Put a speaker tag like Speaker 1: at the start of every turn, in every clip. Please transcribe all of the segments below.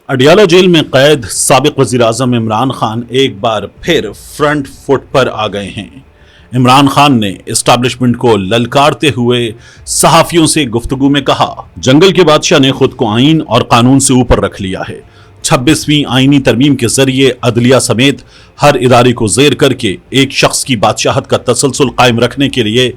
Speaker 1: Adiala jail में कैद साबिक वजीर आजम इमरान खान एक बार फिर फ्रंट फुट पर आ गए हैं। इमरान खान ने एस्टैब्लिशमेंट को ललकारते हुए सहाफियों से गुफ्तगू में कहा, जंगल के बादशाह ने खुद को आईन और कानून से ऊपर रख लिया है। 26वीं आईनी तरमीम के जरिए अदलिया समेत हर इदारे को जेर करके एक शख्स की बादशाहत का तसलसल कायम रखने के लिए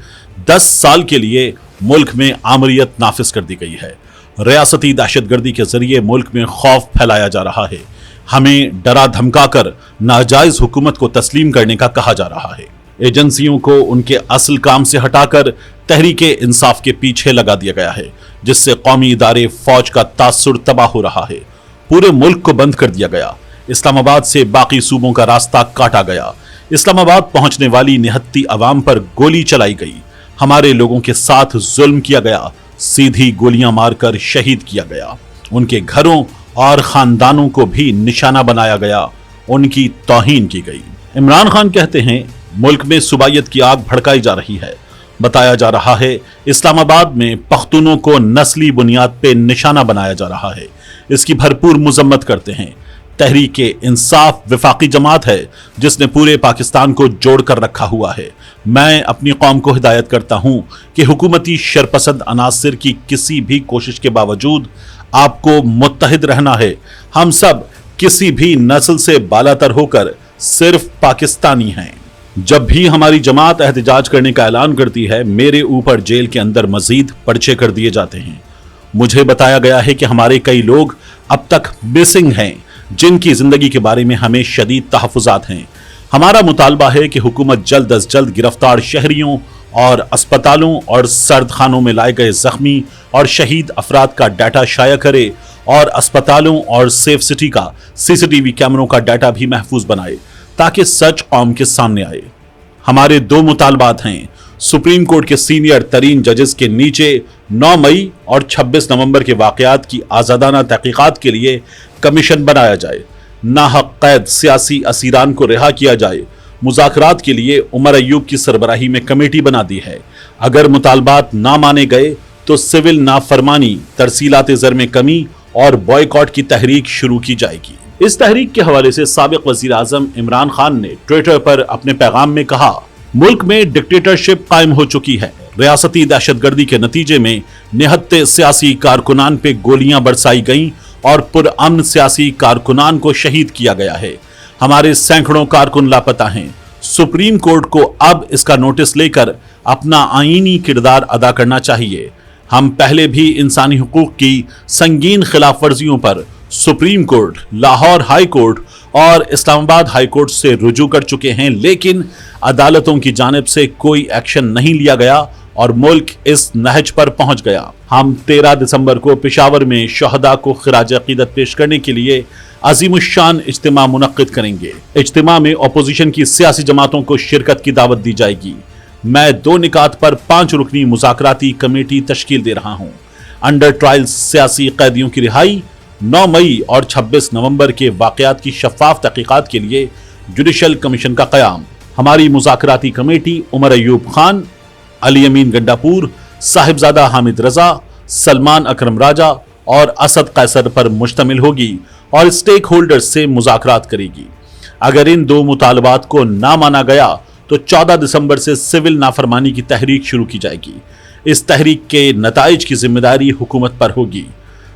Speaker 1: 10 साल के लिए मुल्क में आमरियत नाफिज कर दी गई है। रियासती दहशतगर्दी के जरिए मुल्क में खौफ फैलाया जा रहा है। हमें डरा धमकाकर नाजायज हुकूमत को तस्लीम करने का कहा जा रहा है। एजेंसियों को उनके असल काम से हटाकर तहरीके इंसाफ के पीछे लगा दिया गया है, जिससे कौमी इदारे फौज का तासुर तबाह हो रहा है। पूरे मुल्क को बंद कर दिया गया। इस्लामाबाद से बाकी सूबों का रास्ता काटा गया। इस्लामाबाद पहुंचने वाली निहत्ती अवाम पर गोली चलाई गई। हमारे लोगों के साथ जुल्म किया गया, सीधी गोलियां मारकर शहीद किया गया। उनके घरों और खानदानों को भी निशाना बनाया गया, उनकी तौहीन की गई। इमरान खान कहते हैं, मुल्क में सुबायत की आग भड़काई जा रही है। बताया जा रहा है इस्लामाबाद में पख्तूनों को नस्ली बुनियाद पे निशाना बनाया जा रहा है। इसकी भरपूर मुजम्मत करते हैं। तहरीके इंसाफ वफाकी जमात है जिसने पूरे पाकिस्तान को जोड़ कर रखा हुआ है। मैं अपनी कौम को हिदायत करता हूं कि हुकूमती शरपसंद अनासिर की किसी भी कोशिश के बावजूद आपको मुत्तहिद रहना है। हम सब किसी भी नस्ल से बालातर होकर सिर्फ पाकिस्तानी हैं। जब भी हमारी जमात एहतजाज करने का ऐलान करती है, मेरे ऊपर जेल के अंदर मजीद पर्चे कर दिए जाते हैं। मुझे बताया गया है कि हमारे कई लोग अब तक मिसिंग हैं, जिनकी जिंदगी के बारे में हमें शदीद तहफ़्फ़ुज़ात हैं। हमारा मुतालबा है कि हुकूमत जल्द अज जल्द गिरफ्तार शहरियों और अस्पतालों और सर्द खानों में लाए गए जख्मी और शहीद अफराद का डाटा शाया करे और अस्पतालों और सेफ सिटी का CCTV कैमरों का डाटा भी महफूज बनाए ताकि सच कौम के सामने आए। हमारे 2 मुतालबात हैं। सुप्रीम कोर्ट के सीनियर तरीन जजेस के नीचे 9 मई और 26 नवंबर के वाकयात की आज़ादाना तहकीकात के लिए कमीशन बनाया जाए। नाहक कैद सियासी असीरान को रिहा किया जाए। मुज़ाकरात के लिए उमर अय्यूब की सरबराही में कमेटी बना दी है। अगर मुतालबात ना माने गए तो सिविल नाफरमानी, तरसीलात ज़र में कमी और बॉयकॉट की तहरीक शुरू की जाएगी। इस तहरीक के हवाले से साबिक वज़ीर आज़म इमरान खान ने ट्विटर पर अपने पैगाम में कहा, मुल्क में डिक्टेटरशिप कायम हो चुकी है। रियासती दहशतगर्दी के नतीजे में निहत्ते सियासी कारकुनान पे गोलियां बरसाई गईं और पुरअमन सियासी कारकुनान को शहीद किया गया है। हमारे सैकड़ों कारकुन लापता हैं। सुप्रीम कोर्ट को अब इसका नोटिस लेकर अपना आईनी किरदार अदा करना चाहिए। हम पहले भी इंसानी हुकूक की संगीन खिलाफ वर्जियों पर supreme court, Lahore high court और इस्लामाबाद हाई कोर्ट से रुजू कर चुके हैं, लेकिन अदालतों की जानिब से कोई एक्शन नहीं लिया गया और मुल्क इस नहज पर पहुंच गया। हम 13 दिसंबर को पेशावर में शहदा को खिराज अकीदत पेश करने के लिए अजीमुश्शान इज्तिमा मुनक्किद करेंगे। इज्तिमा में अपोजिशन की सियासी जमातों को शिरकत की दावत दी जाएगी। मैं 2 निकात पर 5 रुकनी मुज़ाकराती कमेटी तश्कील दे रहा हूँ। अंडर ट्रायल सियासी कैदियों की रिहाई, 9 मई और 26 नवंबर के वाकयात की शफाफ तहकीकात के लिए जुडिशल कमीशन का क़याम। हमारी मुज़ाकराती कमेटी उमर अय्यूब खान, अली अमीन गंडापुर, साहिबजादा हामिद रजा, सलमान अकरम राजा और असद कैसर पर मुश्तमिल होगी और स्टेक होल्डर्स से मुज़ाकरात करेगी। अगर इन 2 मुतालबात को ना माना गया तो 14 दिसंबर से सिविल नाफरमानी की तहरीक शुरू की जाएगी। इस तहरीक के नताइज की जिम्मेदारी हुकूमत पर होगी।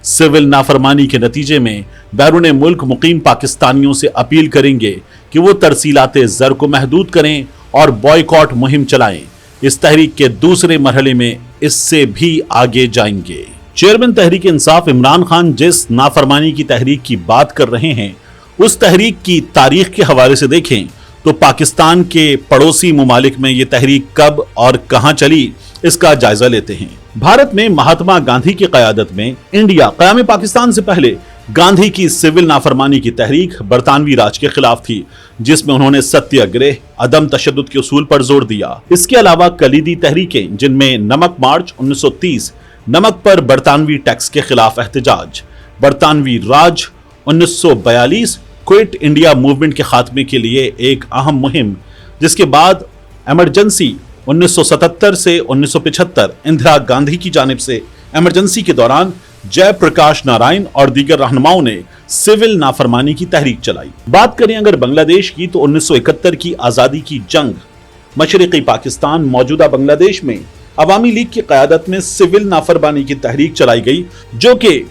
Speaker 1: सिविल नाफरमानी के नतीजे में बैरून मुल्क मुकीम पाकिस्तानियों से अपील करेंगे कि वो तरसीलाते ज़र को महदूद करें और बॉयकॉट मुहिम चलाएं। इस तहरीक के दूसरे मरहले में इससे भी आगे जाएंगे। चेयरमैन तहरीक इंसाफ इमरान खान जिस नाफरमानी की तहरीक की बात कर रहे हैं, उस तहरीक की तारीख के हवाले से देखें तो पाकिस्तान के पड़ोसी मुमालिक में ये तहरीक कब और कहां चली, इसका जायजा लेते हैं। भारत में महात्मा गांधी की क़यादत में इंडिया क़याम पाकिस्तान से पहले गांधी की सिविल नाफरमानी की तहरीक बरतानवी राज के खिलाफ थी, जिसमें उन्होंने सत्याग्रह, अदम तशद्दुद के उसूल पर जोर दिया। इसके अलावा कलीदी तहरीकें, जिनमें नमक मार्च 1930, नमक पर बरतानवी टैक्स के खिलाफ एहतजाज, बरतानवी राज 1942, क्विट इंडिया मूवमेंट के खात्मे के लिए एक अहम मुहिम, जिसके बाद एमरजेंसी 1977 से 1975 इंदिरा गांधी की जानिब से इमरजेंसी के दौरान जय प्रकाश नारायण और दीगर रहनुमाओं ने सिविल नाफरमानी की तहरीक चलाई। बात करें अगर बांग्लादेश की तो 1971 की आजादी की जंग मशरक़ी पाकिस्तान मौजूदा बांग्लादेश में अवामी लीग की क़यादत में सिविल नाफरमानी की तहरीक चलाई गई, जो कि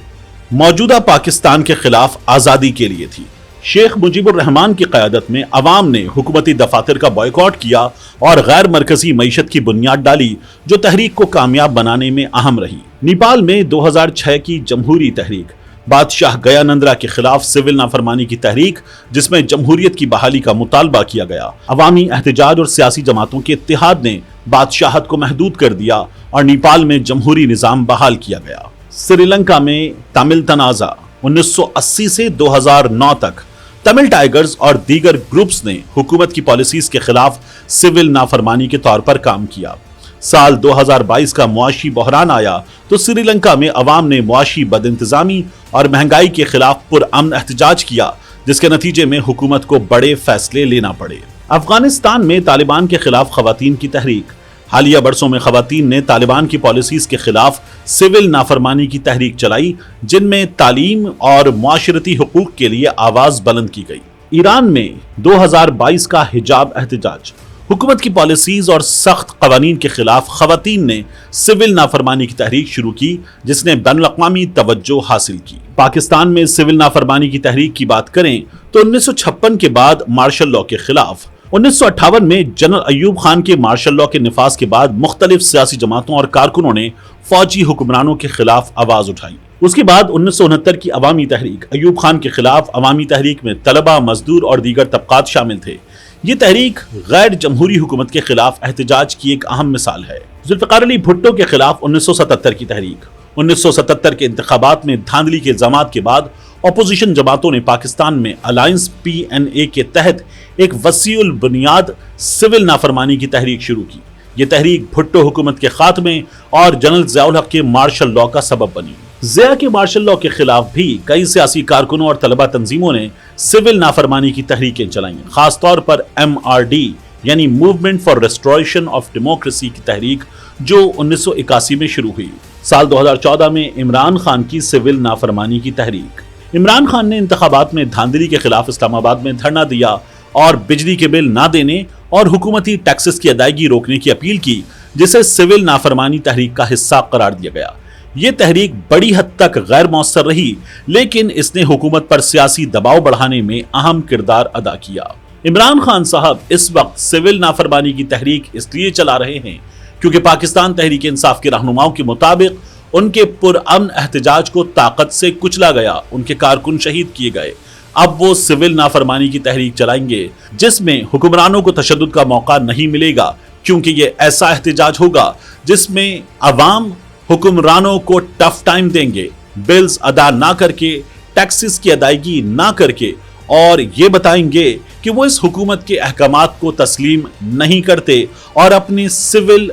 Speaker 1: मौजूदा पाकिस्तान के खिलाफ आजादी के लिए थी। शेख मुजीबुर रहमान की क़यादत में अवाम ने हुकूमती दफातर का बॉयकॉट किया और गैर मरकजी मईशत की बुनियाद डाली, जो तहरीक को कामयाब बनाने में अहम रही। नेपाल में 2006 की जमहूरी तहरीक, बादशाह गयानंदरा के खिलाफ सिविल नाफरमानी की तहरीक, जिसमें जमहूरियत की बहाली का मुतालबा किया गया। अवामी एहतजाज और सियासी जमातों के इत्तेहाद ने बादशाहत को महदूद कर दिया और नेपाल में जमहूरी निज़ाम बहाल किया गया। श्रीलंका में तमिल तनाज़ा 1980 से 2009 तक तमिल टाइगर्स और दीगर ग्रुप्स ने हुकूमत की पॉलिसीज के खिलाफ सिविल नाफरमानी के तौर पर काम किया। साल 2022 का मुआशी बहरान आया तो श्रीलंका में अवाम ने मुआशी बदइंतजामी और महंगाई के खिलाफ पुरअमन एहतजाज किया, जिसके नतीजे में हुकूमत को बड़े फैसले लेना पड़े। अफगानिस्तान में तालिबान के खिलाफ खवातीन की तहरीक, हालिया बरसों में खवातीन ने तालिबान की पॉलिसीज के खिलाफ सिविल नाफरमानी की तहरीक चलाई, जिनमें तालीम और मुआशरती हुकूक के लिए आवाज बुलंद की गई। ईरान में 2022 का हिजाब एहतजाज, हुकूमत की पॉलिसीज और सख्त कवानीन के खिलाफ खवातीन ने सिविल नाफरमानी की तहरीक शुरू की, जिसने बैनुल-अक़वामी तवज्जो हासिल की। पाकिस्तान में सिविल नाफरमानी की तहरीक की बात करें तो 1956 के बाद मार्शल लॉ के खिलाफ 1958 में जनरल अयूब खान के मार्शल लॉ के निफाज के बाद मुख्तलिफ सियासी जमातों और कारकुनों ने फौजी हुक्मरानों के खिलाफ आवाज उठाई। उसके बाद 1969 की अवामी तहरीक, अयूब खान के खिलाफ अवामी तहरीक में तलबा, मजदूर और दीगर तबकात शामिल थे। ये तहरीक गैर जमहूरी हुकूमत के खिलाफ एहतजाज की एक अहम मिसाल है। जुल्फ़िकार अली भुट्टो के खिलाफ 1977 की तहरीक, 1977 के इंतखाबात में धांधली के इल्जामात के बाद अपोजिशन जमातों ने पाकिस्तान में अलायंस PNA के तहत एक वसीउल बुनियाद सिविल नाफरमानी की तहरीक शुरू की। ये तहरीक भुट्टो हुकूमत के खात्मे और जनरल ज़ियाउल हक के मार्शल लॉ का सबब बनी। ज़िया के मार्शल लॉ के खिलाफ भी कई सियासी कारकुनों और तलबा तंजीमों ने सिविल नाफरमानी की तहरीकें चलाई। खासतौर पर MRD यानी movement for restoration of democracy की तहरीक, जो 1981 में शुरू हुई। साल 2014 में इमरान खान की सिविल नाफरमानी की तहरीक, इमरान खान ने इंतखाबात में धांधली के खिलाफ इस्लामाबाद में धरना दिया और बिजली के बिल ना देने और हुकूमती टैक्सेस की अदायगी रोकने की अपील की, जिसे सिविल नाफरमानी तहरीक का हिस्सा करार दिया गया। ये तहरीक बड़ी हद तक गैर मौसर रही, लेकिन इसने हुकूमत पर सियासी दबाव बढ़ाने में अहम किरदार अदा किया। इमरान खान साहब इस वक्त सिविल नाफरमानी की तहरीक इसलिए चला रहे हैं क्योंकि पाकिस्तान तहरीक इंसाफ के रहनुमाओं के मुताबिक उनके पुरअमन एहतजाज को ताकत से कुचला गया, उनके कारकुन शहीद किए गए। अब वो सिविल नाफरमानी की तहरीक चलाएंगे, जिसमें हुक्मरानों को तशद्दुद का मौका नहीं मिलेगा, क्योंकि ये ऐसा एहतजाज होगा जिसमें अवाम हुक्मरानों को टफ टाइम देंगे, बिल्स अदा ना करके, टैक्सेस की अदायगी ना करके, और ये बताएंगे कि वो इस हुकूमत के अहकामात को तस्लीम नहीं करते और अपने सिविल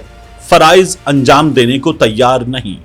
Speaker 1: फराइज अंजाम देने को तैयार नहीं।